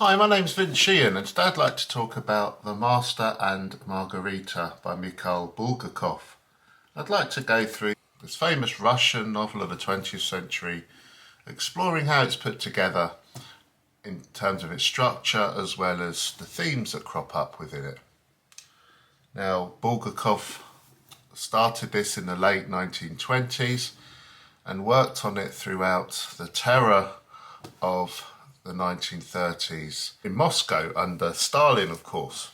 Hi, my name's Sheehan and today I'd like to talk about The Master and Margarita by Mikhail Bulgakov. I'd like to go through this famous Russian novel of the 20th century, exploring how it's put together in terms of its structure as well as the themes that crop up within it. Now, Bulgakov started this in the late 1920s and worked on it throughout the terror of the 1930s in Moscow under Stalin, of course.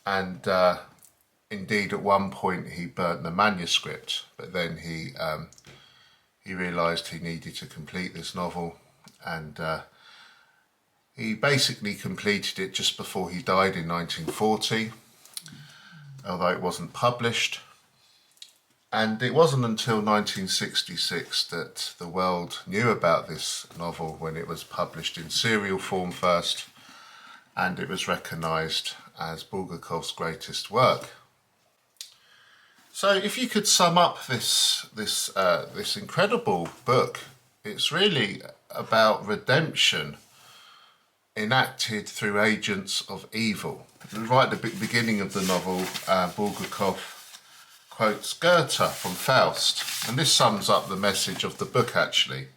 And indeed, at one point he burnt the manuscript, but then he realised he needed to complete this novel, and he basically completed it just before he died in 1940, although it wasn't published. And it wasn't until 1966 that the world knew about this novel, when it was published in serial form first, and it was recognised as Bulgakov's greatest work. So if you could sum up this incredible book, it's really about redemption enacted through agents of evil. Right at the beginning of the novel, Bulgakov quotes Goethe from Faust, and this sums up the message of the book actually.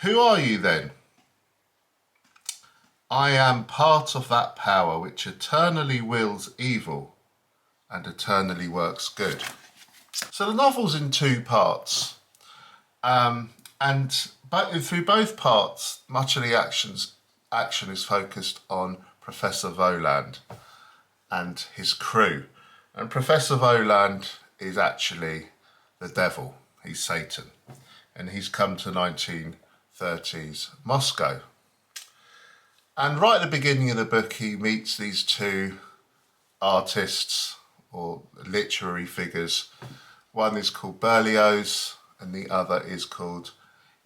Who are you then? I am part of that power which eternally wills evil and eternally works good. So the novel's in two parts, and through both parts, much of the action is focused on Professor Voland and his crew. And Professor Voland is actually the devil. He's Satan. And he's come to 1930s Moscow. And right at the beginning of the book, he meets these two artists or literary figures. One is called Berlioz and the other is called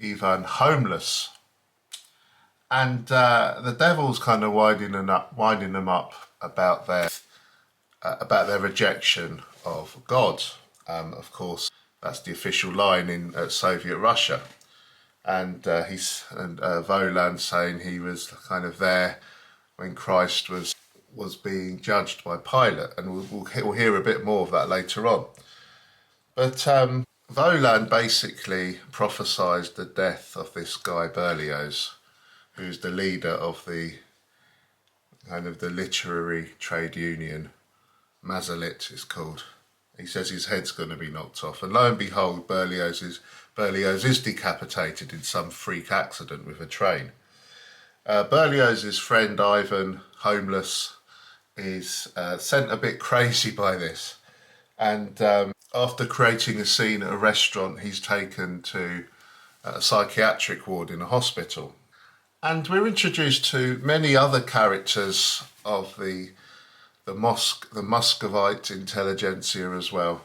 Ivan Homeless. And the devil's kind of winding them up about their rejection of God. Of course, that's the official line in Soviet Russia. And Voland saying he was kind of there when Christ was being judged by Pilate, and we'll hear a bit more of that later on. But Voland basically prophesied the death of this guy Berlioz, who's the leader of the literary trade union. Mazalit is called. He says his head's going to be knocked off, and lo and behold, Berlioz is decapitated in some freak accident with a train. Berlioz's friend Ivan, Homeless, is sent a bit crazy by this, and after creating a scene at a restaurant, he's taken to a psychiatric ward in a hospital. And we're introduced to many other characters of the Muscovite intelligentsia as well,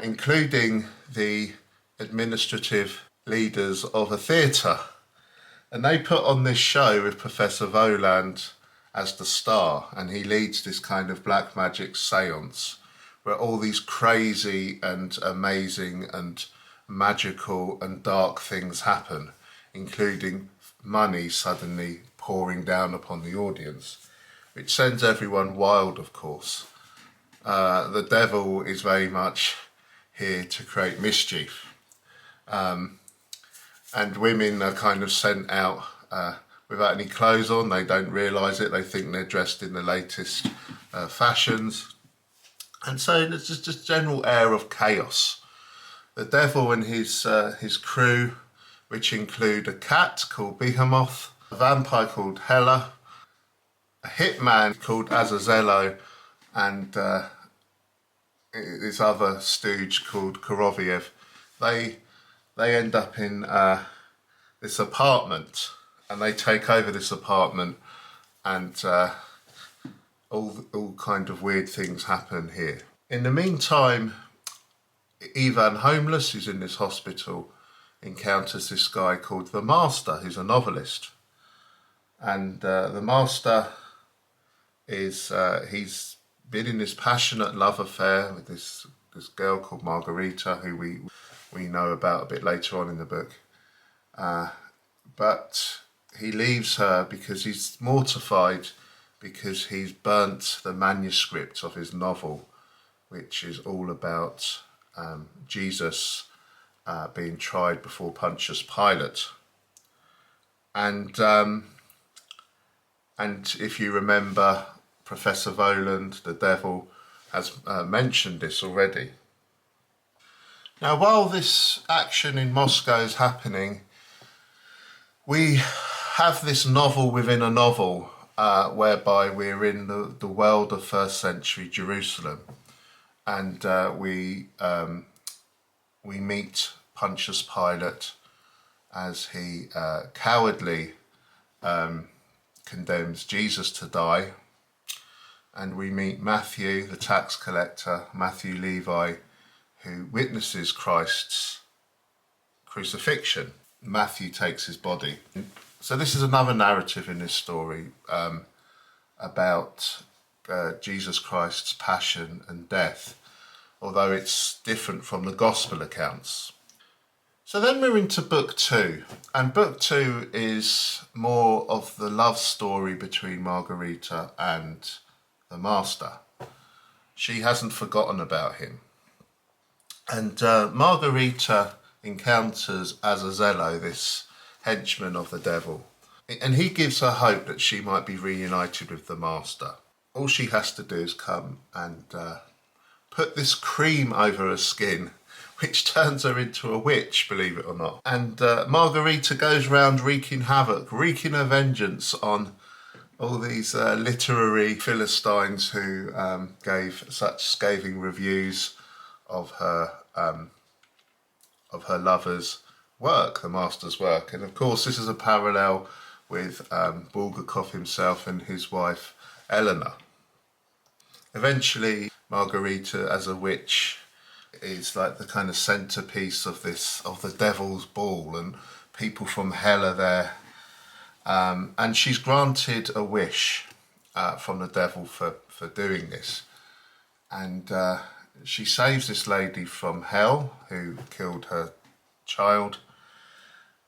including the administrative leaders of a theatre. And they put on this show with Professor Voland as the star, and he leads this kind of black magic seance where all these crazy and amazing and magical and dark things happen, including money suddenly pouring down upon the audience, which sends everyone wild, of course. The devil is very much here to create mischief. And women are kind of sent out without any clothes on. They don't realise it. They think they're dressed in the latest fashions. And so there's just this general air of chaos. The devil and his crew, which include a cat called Behemoth, a vampire called Hela, a hitman called Azazello, and this other stooge called Koroviev. They end up in this apartment, and they take over this apartment, and all kind of weird things happen here. In the meantime, Ivan Homeless, who's in this hospital, encounters this guy called the Master, who's a novelist. And the Master is he's been in this passionate love affair with this girl called Margarita, who we know about a bit later on in the book. But he leaves her because he's mortified, because he's burnt the manuscript of his novel, which is all about Jesus being tried before Pontius Pilate. And if you remember, Professor Voland, the devil, has mentioned this already. Now, while this action in Moscow is happening, we have this novel within a novel, whereby we're in the world of first century Jerusalem, and we meet Pontius Pilate as he cowardly condemns Jesus to die, and we meet Matthew, the tax collector, Matthew Levi, who witnesses Christ's crucifixion. Matthew takes his body. So this is another narrative in this story about Jesus Christ's passion and death, although it's different from the gospel accounts. So then we're into book 2, and book 2 is more of the love story between Margarita and the master. She hasn't forgotten about him. And Margarita encounters Azazello, this henchman of the devil, and he gives her hope that she might be reunited with the master. All she has to do is come and put this cream over her skin, which turns her into a witch, believe it or not. And Margarita goes round wreaking havoc, wreaking her vengeance on all these literary Philistines who gave such scathing reviews of her lover's work, the master's work. And of course, this is a parallel with Bulgakov himself and his wife Eleanor. Eventually, Margarita as a witch is like the kind of centerpiece of the devil's ball, and people from hell are there. And she's granted a wish from the devil for doing this. And she saves this lady from hell who killed her child.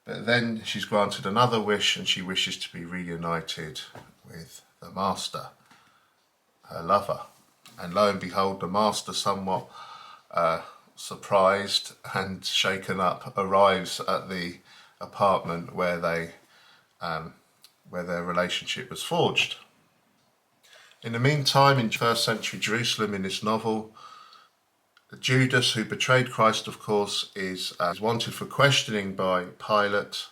But then she's granted another wish, and she wishes to be reunited with the master, her lover. And lo and behold, the master, somewhat surprised and shaken up, arrives at the apartment where their relationship was forged. In the meantime, in first century Jerusalem, in this novel, Judas, who betrayed Christ, of course, is wanted for questioning by Pilate,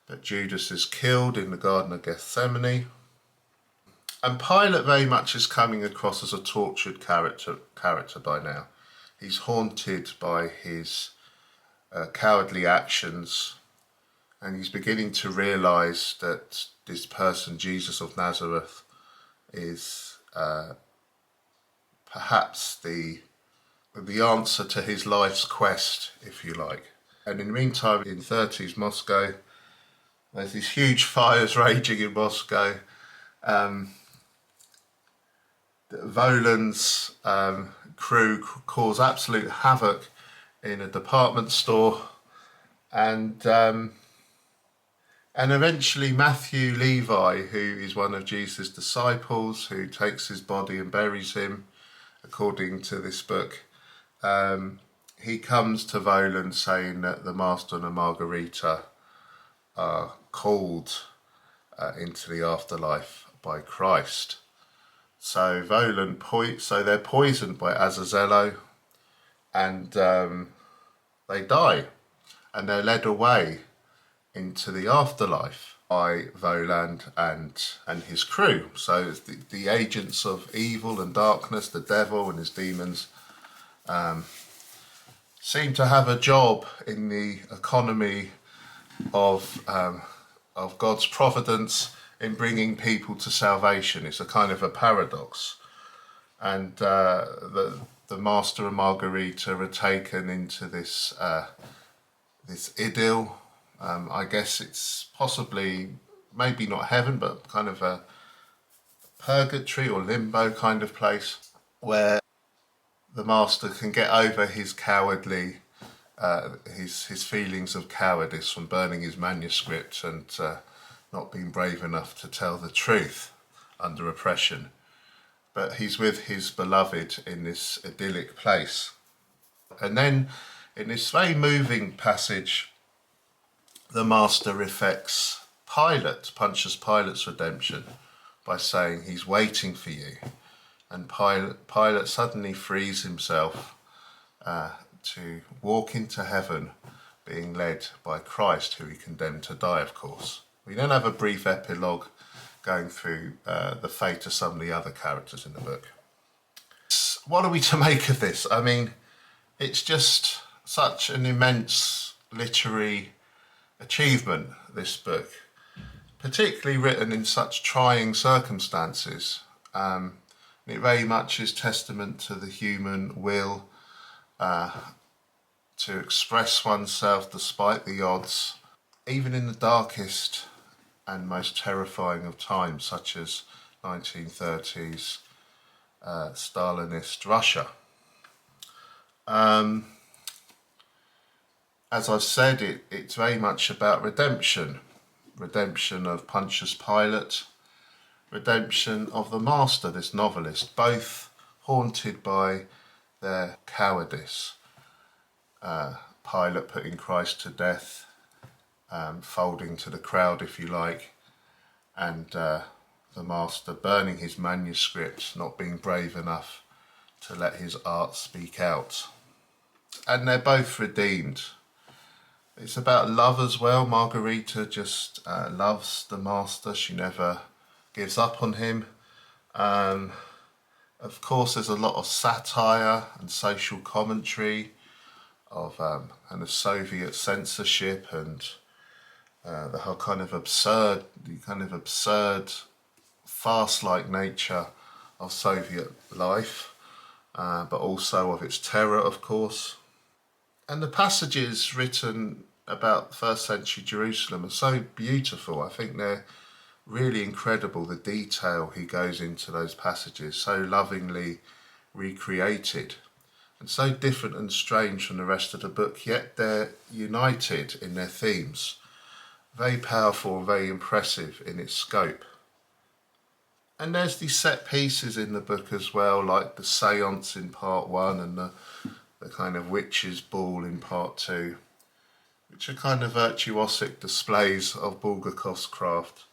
but Judas is killed in the Garden of Gethsemane. And Pilate very much is coming across as a tortured character by now. He's haunted by his cowardly actions, and he's beginning to realise that this person, Jesus of Nazareth, is perhaps the answer to his life's quest, if you like. And in the meantime, in 30s Moscow, there's these huge fires raging in Moscow. Voland's crew cause absolute havoc in a department store, and eventually Matthew Levi, who is one of Jesus' disciples, who takes his body and buries him, according to this book, he comes to Voland saying that the master and the Margarita are called into the afterlife by Christ. So they're poisoned by Azazello, and they die, and they're led away into the afterlife by Voland and his crew. So the agents of evil and darkness, the devil and his demons, seem to have a job in the economy of God's providence in bringing people to salvation. It's a kind of a paradox. And the master and Margarita are taken into this idyll. I guess it's possibly, maybe not heaven, but kind of a purgatory or limbo kind of place, where the master can get over his cowardly, his feelings of cowardice from burning his manuscript, and not been brave enough to tell the truth under oppression. But he's with his beloved in this idyllic place. And then in this very moving passage, the master effects Pontius Pilate's redemption by saying he's waiting for you. And Pilate suddenly frees himself to walk into heaven, being led by Christ, who he condemned to die, of course. We then have a brief epilogue going through the fate of some of the other characters in the book. What are we to make of this? I mean, it's just such an immense literary achievement, this book, particularly written in such trying circumstances. It very much is testament to the human will to express oneself despite the odds, even in the darkest and most terrifying of times, such as 1930s Stalinist Russia. As I've said, it's very much about redemption of Pontius Pilate, redemption of the master, this novelist, both haunted by their cowardice. Pilate putting Christ to death, folding to the crowd, if you like, and the master burning his manuscripts, not being brave enough to let his art speak out. And they're both redeemed. It's about love as well. Margarita just loves the master. She never gives up on him. Of course, there's a lot of satire and social commentary of and the Soviet censorship and the whole kind of absurd, farce-like nature of Soviet life, but also of its terror, of course. And the passages written about first century Jerusalem are so beautiful. I think they're really incredible, the detail he goes into those passages, so lovingly recreated, and so different and strange from the rest of the book, yet they're united in their themes. Very powerful and very impressive in its scope. And there's these set pieces in the book as well, like the seance in part 1 and the kind of witch's ball in part 2, which are kind of virtuosic displays of Bulgakov's craft.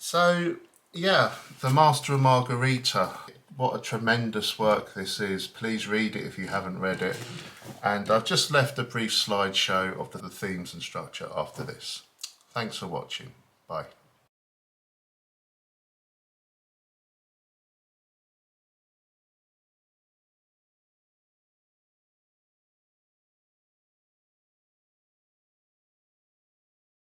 So, yeah, The Master and Margarita, what a tremendous work this is. Please read it if you haven't read it. And I've just left a brief slideshow of the themes and structure after this. Thanks for watching. Bye.